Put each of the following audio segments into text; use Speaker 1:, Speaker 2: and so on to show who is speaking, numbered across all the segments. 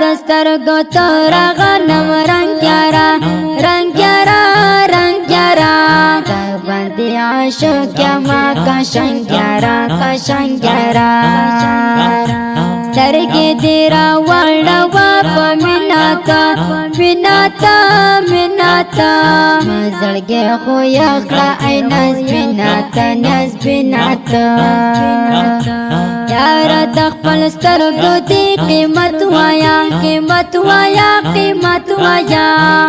Speaker 1: دسترګو توره غنمرنګ یاره رنګ یاره رنګ یاره باندې عاشق یما کشنګ یاره کشنګ یاره سترګې دې راوړوه په میناته میناته میناته زړګی خو یې کړه ای نازبیناته نازبیناته یاره د خپل سترګو دې قیمت وایا قیمت وایا قیمت وایا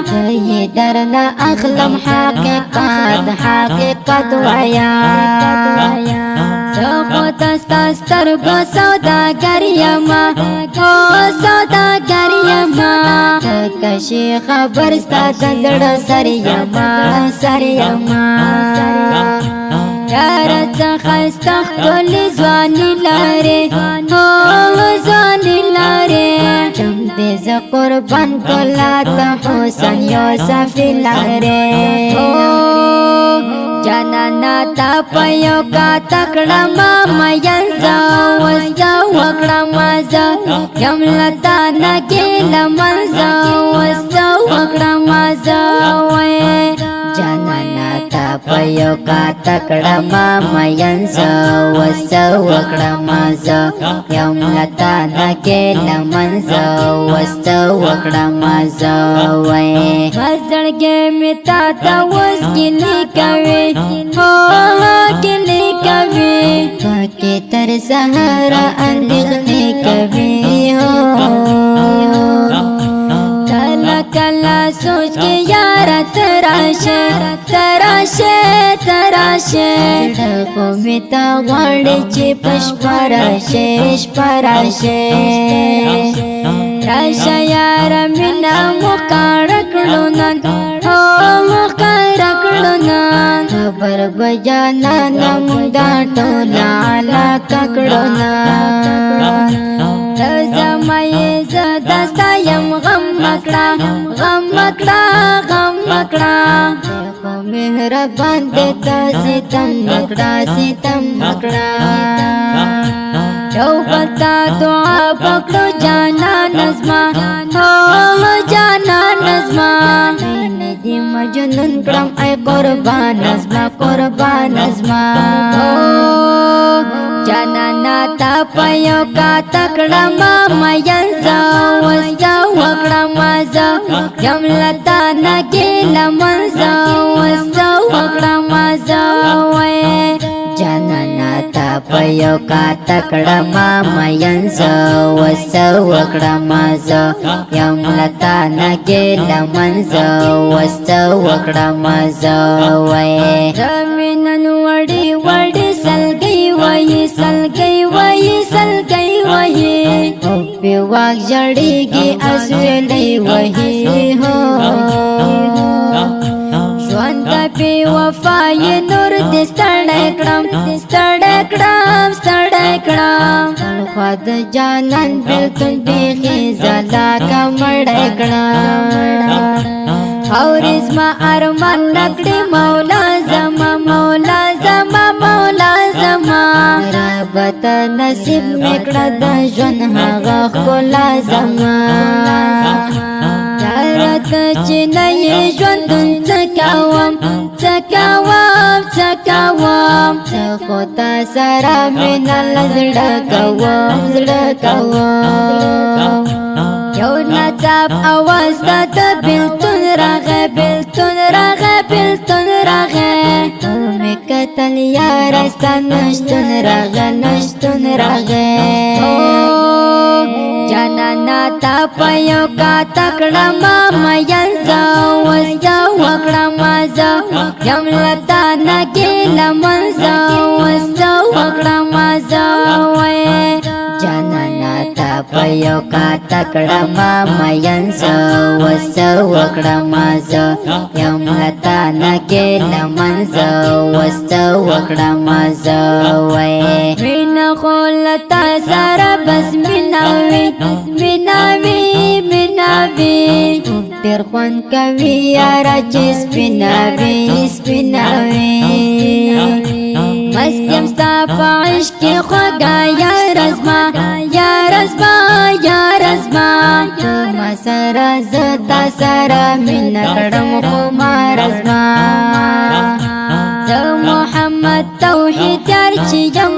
Speaker 1: زه یې درنه اخلم حقیقت حقیقت وایا زه خو دستا سترګو سوداګر یما او سوداګر یما کشي خبر ستا د زړه سر یما سر یما یاره څه ښایسته ښکلې ځواني لرې هو ځواني لرې چم دې زه قربان ګلا ته حسن یوسفي لرې جانانا تا په یو کاته کړمه مین زه اوس زه وکړمه زه یم له تا نه ګیله من زه اوس زه وکړمه زه وایې جانانا تا په یو کاته کړمه مین زه اوس زه وکړمه زه یم له تا نه ګیله من زه اوس زه وکړمه زه وایې زړګی مې تا ته اوس ګیلې کوي ګلې کوي پکې تر سهاره اندېښنې کوي کله کله سوچ کې یاره ته راشې ته راشې ته راشې خو مې ته غواړې چې په شپه راشې شپه راشې راشه یاره مینه مو ښکاره کړو نن ښکاره کړو نن خبر به جانانه مونږ دا ټوله علاقه کړو نن ته زما یې زه دستا یم غم مه کړه غم مه کړه غم مه کړه خو مهربان دې ته ستم مه کړه ستم مه کړه یو بل ته دعا وکړو جانان زما جانان زما مینې دې مجنون کړم ای قربان زما قربان زما جانانا تا په یو کاته کړمه مین زه اوس زه وکړمه زه یم له تا نه ګیله من زه اوس زه وکړمه زه وایې جانانا تا په یو کاته کړمه مین زه اوس زه وکړمه زه یم له تا نه ګیله من زه اوس زه وکړمه زه وایې زه مې نن وړې وړې سلګۍ وایي سلګۍ وایي سلګۍ وایي په واک ژړېږي اسوېلۍ وایي ژوند ته بې وفایي نور دې ستړی کړم ستړی کړم ستړی کړم خوا د جانان بېلتون بیخي زلا کا مړی کړم خاورې زما ارمان نکړې مولا زما مولا زما مولا زما رب ته نصیب مې کړه د ژوند هغه ښکلا زما یاره ته چې نه یې ژوندون څه کوم څه کوم څه کوم څه خو تا سره مینه له زړه کوم زړه کوم یو ناڅاپ اواز ته د بېلتون راغی بېلتون راغی بېلتون راغی مې کتل یاره ستا نشتون راغی نشتون راغی جانانا تا په یو کاته کړمه مین زه اوس زه وکړمه زه یم له تا نه ګیله من زه اوس زه وکړمه زه وایې جانانا تا په یو کاته کړمه مین زه اوس زه وکړمه زه یم له تا نه ګیله من زه اوس زه وکړمه زه وایې مینه خو له تا سره بس مینه وي مینه وي مینه وي ډېر خوند کوي یاره چې سپینه وي سپینه وي مست یم ستا په عشق کې خوږه یاره زما یاره زما سره زتا سره مینه کړم خمار ازما زه محمد توحید یار چې یم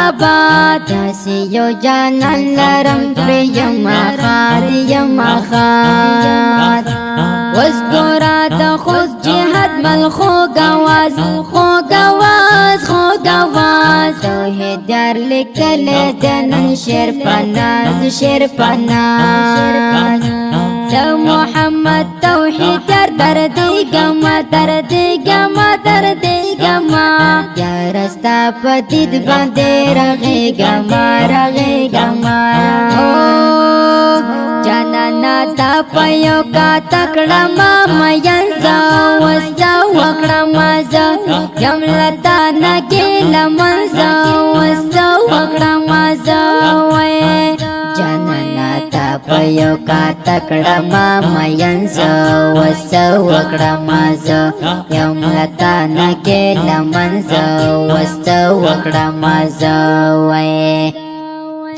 Speaker 1: آباد داسې یو جانان لرم پرې یم آخاد وس ګوره د خوږ جهادمل خوږ اواز توحید یار لیکلی د نن شعر په ناز زه محمد توحید یار دردېږمه یاره ستا په دید باندې رغېږمه جانانا تا په یو کاته کړمه مین زه اوس زه وکړمه زه یم له تا نه ګیله من زه اوس زه وکړمه زه وایې جانانا تا په یو کاته کړمه مین زه اوس زه وکړمه زه یم له تا نه ګیله من زه اوس زه وکړمه زه وایې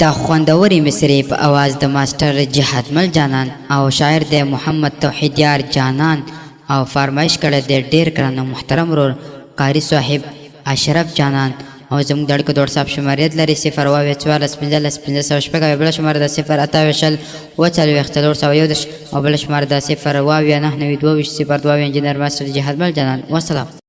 Speaker 2: دا خوندوري مصري په اواز د ماسټر جهادمل جانان او شاعر د محمد توحید یار جانان او فرمایش کړی د ډیر ګران محترم ورور قاری صاحب اشرف جانان او زموږ د اړیکو د وټساپ شماریت لري 0 واویا 44 15 15 بله شماره د 0 28 او بله شماره د 0 واویا 9 22 02 انجینر ماسټر جهادمل جانان. والسلام.